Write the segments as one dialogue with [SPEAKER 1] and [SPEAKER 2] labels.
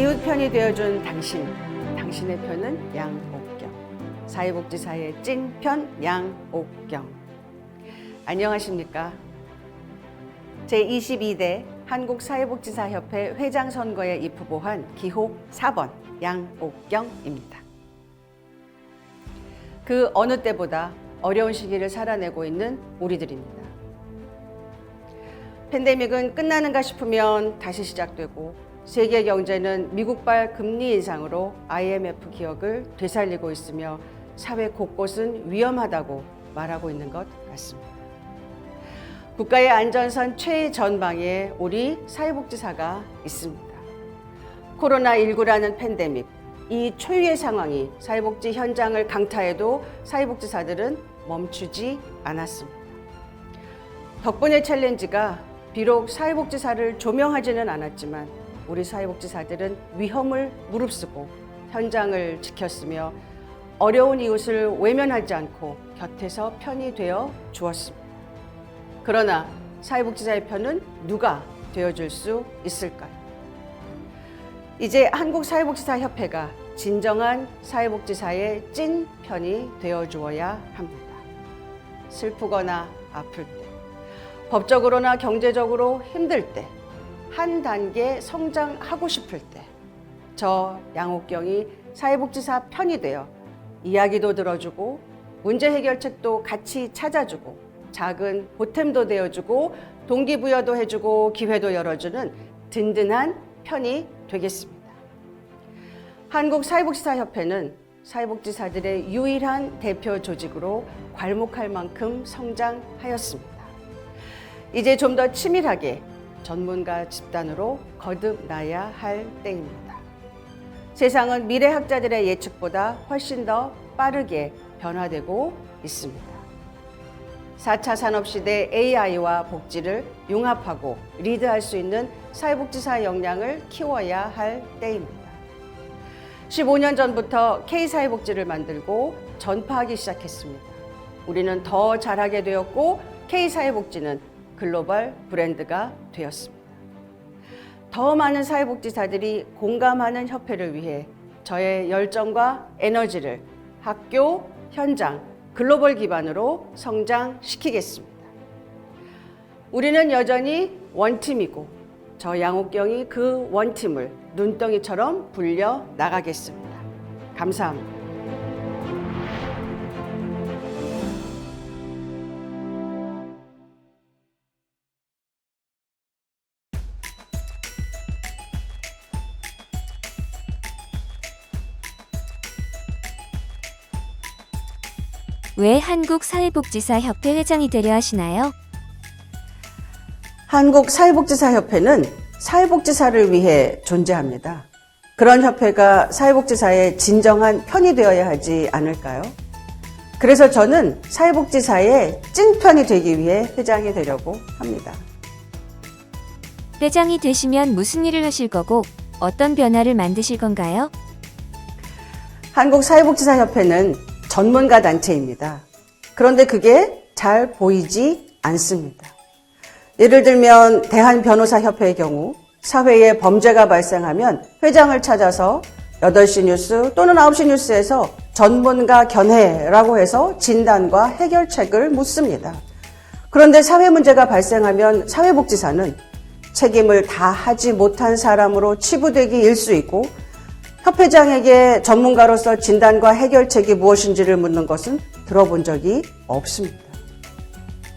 [SPEAKER 1] 이웃 편이 되어준 당신, 당신의 편은 양옥경. 사회복지사의 찐편 양옥경. 안녕하십니까? 제22대 한국사회복지사협회 회장 선거에 입후보한 기호 4번 양옥경입니다. 그 어느 때보다 어려운 시기를 살아내고 있는 우리들입니다. 팬데믹은 끝나는가 싶으면 다시 시작되고 세계 경제는 미국발 금리 인상으로 IMF 기억을 되살리고 있으며 사회 곳곳은 위험하다고 말하고 있는 것 같습니다. 국가의 안전선 최전방에 우리 사회복지사가 있습니다. 코로나19라는 팬데믹, 이 초유의 상황이 사회복지 현장을 강타해도 사회복지사들은 멈추지 않았습니다. 덕분에 챌린지가 비록 사회복지사를 조명하지는 않았지만 우리 사회복지사들은 위험을 무릅쓰고 현장을 지켰으며 어려운 이웃을 외면하지 않고 곁에서 편이 되어 주었습니다. 그러나 사회복지사의 편은 누가 되어줄 수 있을까요? 이제 한국사회복지사협회가 진정한 사회복지사의 찐 편이 되어주어야 합니다. 슬프거나 아플 때, 법적으로나 경제적으로 힘들 때, 한 단계 성장하고 싶을 때, 저 양옥경이 사회복지사 편이 되어 이야기도 들어주고 문제 해결책도 같이 찾아주고 작은 보탬도 되어주고 동기부여도 해주고 기회도 열어주는 든든한 편이 되겠습니다. 한국사회복지사협회는 사회복지사들의 유일한 대표 조직으로 괄목할 만큼 성장하였습니다. 이제 좀 더 치밀하게 전문가 집단으로 거듭나야 할 때입니다. 세상은 미래학자들의 예측보다 훨씬 더 빠르게 변화되고 있습니다. 4차 산업시대 AI와 복지를 융합하고 리드할 수 있는 사회복지사 역량을 키워야 할 때입니다. 15년 전부터 K사회복지를 만들고 전파하기 시작했습니다. 우리는 더 잘하게 되었고 K사회복지는 글로벌 브랜드가 되었습니다. 더 많은 사회복지사들이 공감하는 협회를 위해 저의 열정과 에너지를 학교, 현장, 글로벌 기반으로 성장시키겠습니다. 우리는 여전히 원팀이고 저 양옥경이 그 원팀을 눈덩이처럼 불려 나가겠습니다. 감사합니다.
[SPEAKER 2] 왜 한국사회복지사협회 회장이 되려 하시나요?
[SPEAKER 1] 한국사회복지사협회는 사회복지사를 위해 존재합니다. 그런 협회가 사회복지사의 진정한 편이 되어야 하지 않을까요? 그래서 저는 사회복지사의 찐편이 되기 위해 회장이 되려고 합니다.
[SPEAKER 2] 회장이 되시면 무슨 일을 하실 거고 어떤 변화를 만드실 건가요?
[SPEAKER 1] 한국사회복지사협회는 전문가 단체입니다. 그런데 그게 잘 보이지 않습니다. 예를 들면 대한변호사협회의 경우 사회에 범죄가 발생하면 회장을 찾아서 8시 뉴스 또는 9시 뉴스에서 전문가 견해라고 해서 진단과 해결책을 묻습니다. 그런데 사회 문제가 발생하면 사회복지사는 책임을 다 하지 못한 사람으로 치부되기 일쑤이고 협회장에게 전문가로서 진단과 해결책이 무엇인지를 묻는 것은 들어본 적이 없습니다.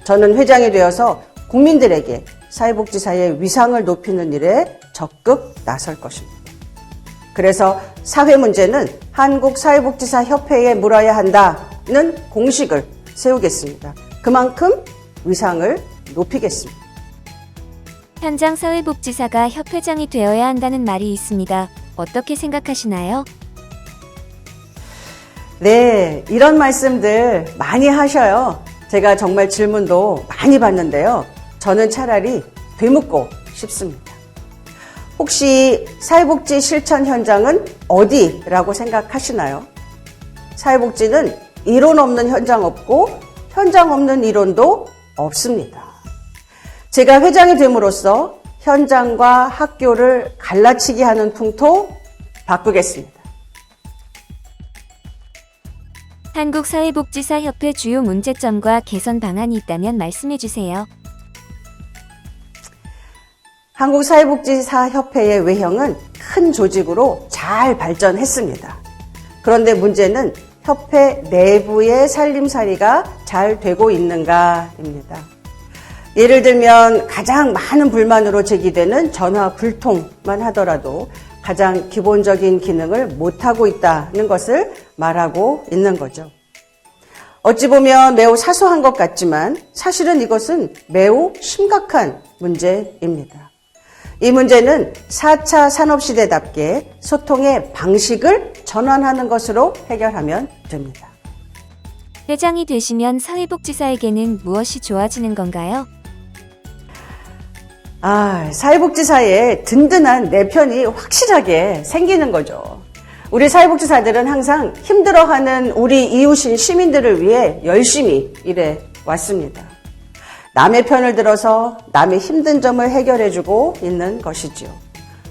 [SPEAKER 1] 저는 회장이 되어서 국민들에게 사회복지사의 위상을 높이는 일에 적극 나설 것입니다. 그래서 사회 문제는 한국사회복지사협회에 물어야 한다는 공식을 세우겠습니다. 그만큼 위상을 높이겠습니다.
[SPEAKER 2] 현장 사회복지사가 협회장이 되어야 한다는 말이 있습니다. 어떻게 생각하시나요?
[SPEAKER 1] 네, 이런 말씀들 많이 하셔요. 제가 정말 질문도 많이 받는데요. 저는 차라리 되묻고 싶습니다. 혹시 사회복지 실천 현장은 어디라고 생각하시나요? 사회복지는 이론 없는 현장 없고 현장 없는 이론도 없습니다. 제가 회장이 됨으로써 현장과 학교를 갈라치기 하는 풍토 바꾸겠습니다.
[SPEAKER 2] 한국사회복지사협회 주요 문제점과 개선 방안이 있다면 말씀해 주세요.
[SPEAKER 1] 한국사회복지사협회의 외형은 큰 조직으로 잘 발전했습니다. 그런데 문제는 협회 내부의 살림살이가 잘 되고 있는가입니다. 예를 들면 가장 많은 불만으로 제기되는 전화 불통만 하더라도 가장 기본적인 기능을 못하고 있다는 것을 말하고 있는 거죠. 어찌 보면 매우 사소한 것 같지만 사실은 이것은 매우 심각한 문제입니다. 이 문제는 4차 산업시대답게 소통의 방식을 전환하는 것으로 해결하면 됩니다.
[SPEAKER 2] 회장이 되시면 사회복지사에게는 무엇이 좋아지는 건가요?
[SPEAKER 1] 사회복지사에 든든한 내편이 확실하게 생기는 거죠. 우리 사회복지사들은 항상 힘들어하는 우리 이웃인 시민들을 위해 열심히 일해 왔습니다. 남의 편을 들어서 남의 힘든 점을 해결해주고 있는 것이지요.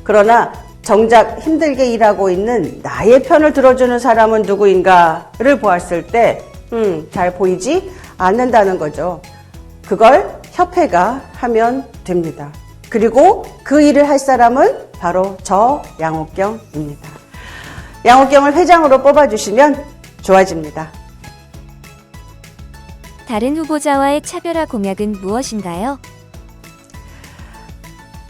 [SPEAKER 1] 그러나 정작 힘들게 일하고 있는 나의 편을 들어주는 사람은 누구인가를 보았을 때 잘 보이지 않는다는 거죠. 그걸 협회가 하면 됩니다. 그리고 그 일을 할 사람은 바로 저 양옥경입니다. 양옥경을 회장으로 뽑아주시면 좋아집니다.
[SPEAKER 2] 다른 후보자와의 차별화 공약은 무엇인가요?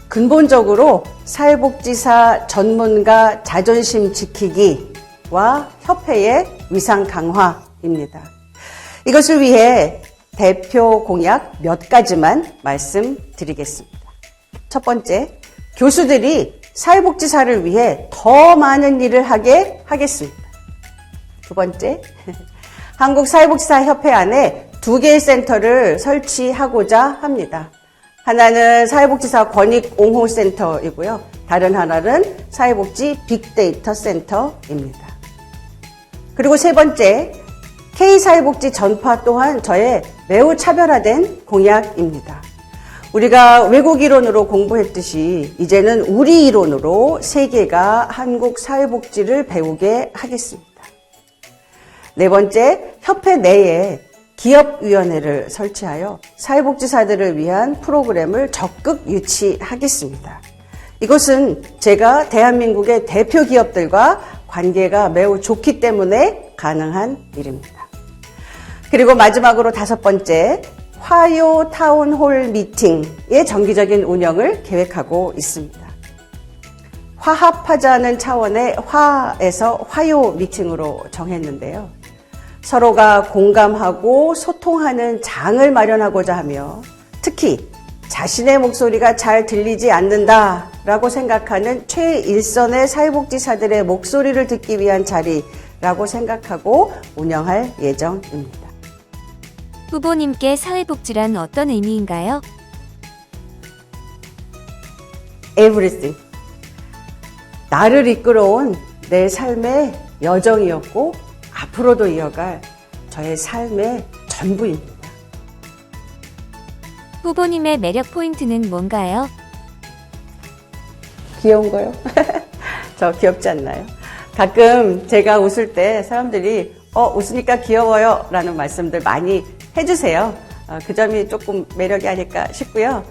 [SPEAKER 1] 근본적으로 사회복지사 전문가 자존심 지키기와 협회의 위상 강화입니다. 이것을 위해 대표 공약 몇 가지만 말씀드리겠습니다. 첫 번째, 교수들이 사회복지사를 위해 더 많은 일을 하게 하겠습니다. 두 번째, 한국사회복지사협회 안에 2개의 센터를 설치하고자 합니다. 하나는 사회복지사 권익 옹호센터이고요. 다른 하나는 사회복지 빅데이터 센터입니다. 그리고 세 번째, K사회복지 전파 또한 저의 매우 차별화된 공약입니다. 우리가 외국 이론으로 공부했듯이 이제는 우리 이론으로 세계가 한국 사회복지를 배우게 하겠습니다. 네 번째, 협회 내에 기업위원회를 설치하여 사회복지사들을 위한 프로그램을 적극 유치하겠습니다. 이것은 제가 대한민국의 대표 기업들과 관계가 매우 좋기 때문에 가능한 일입니다. 그리고 마지막으로 5번째, 화요 타운홀 미팅의 정기적인 운영을 계획하고 있습니다. 화합하자는 차원의 화에서 화요 미팅으로 정했는데요. 서로가 공감하고 소통하는 장을 마련하고자 하며 특히 자신의 목소리가 잘 들리지 않는다라고 생각하는 최일선의 사회복지사들의 목소리를 듣기 위한 자리라고 생각하고 운영할 예정입니다.
[SPEAKER 2] 후보님께 사회복지란 어떤 의미인가요?
[SPEAKER 1] Everything. 나를 이끌어온 내 삶의 여정이었고 앞으로도 이어갈 저의 삶의 전부입니다.
[SPEAKER 2] 후보님의 매력 포인트는 뭔가요?
[SPEAKER 1] 귀여운 거요? 저 귀엽지 않나요? 가끔 제가 웃을 때 사람들이 웃으니까 귀여워요 라는 말씀들 많이 해주세요. 그 점이 조금 매력이 아닐까 싶고요.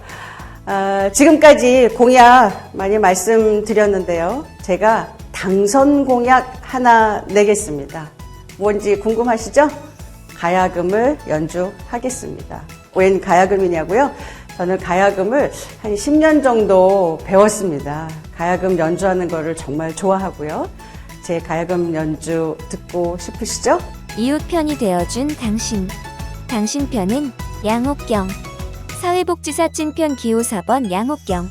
[SPEAKER 1] 지금까지 공약 많이 말씀드렸는데요. 제가 당선 공약 하나 내겠습니다. 뭔지 궁금하시죠? 가야금을 연주하겠습니다. 웬 가야금이냐고요? 저는 가야금을 한 10년 정도 배웠습니다. 가야금 연주하는 거를 정말 좋아하고요. 제 가야금 연주 듣고 싶으시죠?
[SPEAKER 2] 이웃 편이 되어준 당신. 당신 편은 양옥경. 사회복지사 찐편 기호 4번 양옥경.